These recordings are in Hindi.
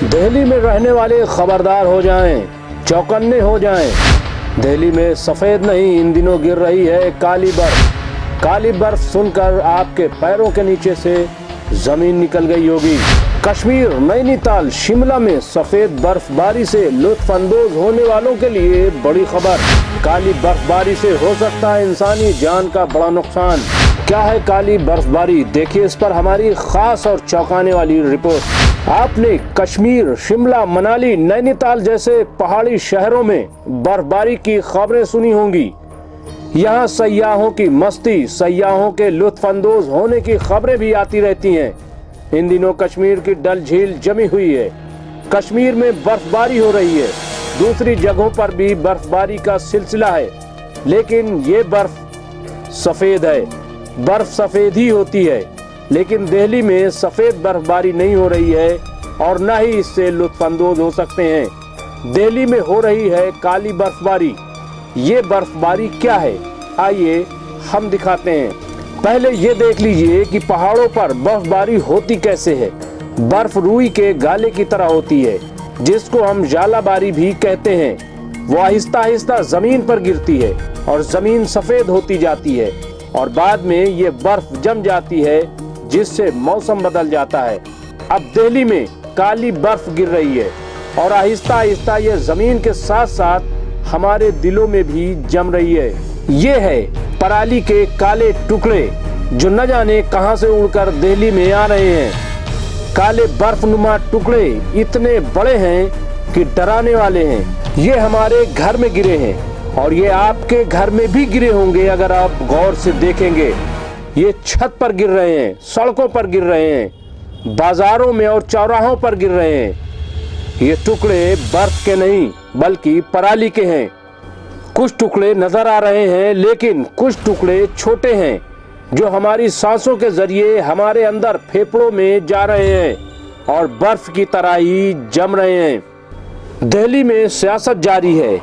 दिल्ली में रहने वाले खबरदार हो जाएं, चौकन्ने हो जाएं। दिल्ली में सफेद नहीं, इन दिनों गिर रही है काली बर्फ। काली बर्फ सुनकर आपके पैरों के नीचे से जमीन निकल गई होगी। कश्मीर, नैनीताल, शिमला में सफेद बर्फबारी से लुत्फअंदोज होने वालों के लिए बड़ी खबर। काली बर्फबारी से हो सकता है इंसानी जान का बड़ा नुकसान। क्या है काली बर्फबारी, देखिए इस पर हमारी खास और चौंकाने वाली रिपोर्ट। आपने कश्मीर, शिमला, मनाली, नैनीताल जैसे पहाड़ी शहरों में बर्फबारी की खबरें सुनी होंगी। यहाँ सयाहों की मस्ती, सयाहों के लुत्फअंदोज होने की खबरें भी आती रहती हैं। इन दिनों कश्मीर की डल झील जमी हुई है। कश्मीर में बर्फबारी हो रही है, दूसरी जगहों पर भी बर्फबारी का सिलसिला है, लेकिन ये बर्फ सफेद है। बर्फ सफेद ही होती है, लेकिन दिल्ली में सफेद बर्फबारी नहीं हो रही है और न ही इससे लुत्फअंदोज हो सकते हैं। दिल्ली में हो रही है काली बर्फबारी। ये बर्फबारी क्या है, आइए हम दिखाते हैं। पहले ये देख लीजिए कि पहाड़ों पर बर्फबारी होती कैसे है। बर्फ रुई के गाले की तरह होती है, जिसको हम जालाबारी भी कहते हैं। वो आहिस्ता आहिस्ता जमीन पर गिरती है और जमीन सफेद होती जाती है और बाद में ये बर्फ जम जाती है, जिससे मौसम बदल जाता है। अब दिल्ली में काली बर्फ गिर रही है और आहिस्ता आहिस्ता ये जमीन के साथ साथ हमारे दिलों में भी जम रही है। ये है पराली के काले टुकड़े, जो न जाने कहां से उड़कर दिल्ली में आ रहे हैं। काले बर्फनुमा टुकड़े इतने बड़े हैं कि डराने वाले हैं। ये हमारे घर में गिरे हैं और ये आपके घर में भी गिरे होंगे अगर आप गौर से देखेंगे। ये छत पर गिर रहे हैं, सड़कों पर गिर रहे हैं, बाजारों में और चौराहों पर गिर रहे हैं। ये टुकड़े बर्फ के नहीं बल्कि पराली के हैं। कुछ टुकड़े नजर आ रहे हैं, लेकिन कुछ टुकड़े छोटे हैं जो हमारी सांसों के जरिए हमारे अंदर फेफड़ों में जा रहे हैं और बर्फ की तरह ही जम रहे हैं। दिल्ली में सियासत जारी है,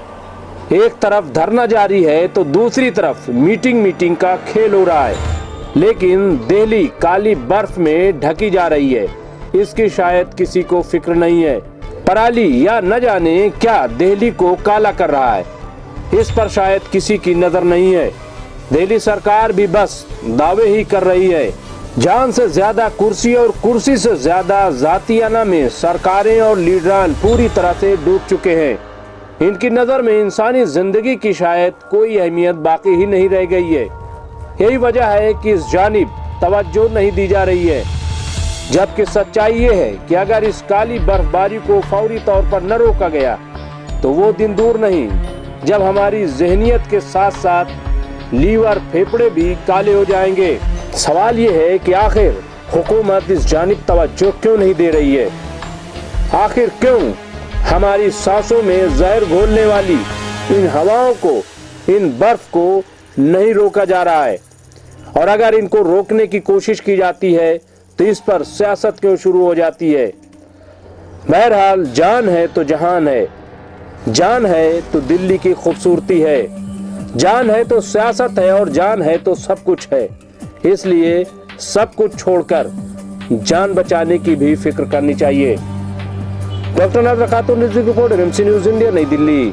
एक तरफ धरना जारी है तो दूसरी तरफ मीटिंग का खेल हो रहा है। लेकिन दिल्ली काली बर्फ में ढकी जा रही है, इसकी शायद किसी को फिक्र नहीं है। पराली या न जाने क्या दिल्ली को काला कर रहा है, इस पर शायद किसी की नजर नहीं है। दिल्ली सरकार भी बस दावे ही कर रही है। जान से ज्यादा कुर्सी और कुर्सी से ज्यादा जातियाना में सरकारें और लीडरान पूरी तरह से डूब चुके हैं। इनकी नजर में इंसानी जिंदगी की शायद कोई अहमियत बाकी ही नहीं रह गई है। यही वजह है कि इस जानिब तवज्जो नहीं दी जा रही है। जबकि सच्चाई ये है कि अगर इस काली बर्फबारी को फौरी तौर पर न रोका गया तो वो दिन दूर नहीं जब हमारी जहनियत के साथ साथ लीवर, फेफड़े भी काले हो जाएंगे। सवाल ये है कि आखिर हुकूमत इस जानिब तवज्जो क्यों नहीं दे रही है? आखिर क्यों हमारी सांसों में जहर घोलने वाली इन हवाओं को, इन बर्फ को नहीं रोका जा रहा है? और अगर इनको रोकने की कोशिश की जाती है तो इस पर सियासत क्यों शुरू हो जाती है? बहरहाल, जान है तो जहान है, जान है तो दिल्ली की खूबसूरती है, जान है तो सियासत है और जान है तो सब कुछ है। इसलिए सब कुछ छोड़कर जान बचाने की भी फिक्र करनी चाहिए। डॉक्टर नाज़रा खातून, news reporter, MC news India, नई दिल्ली।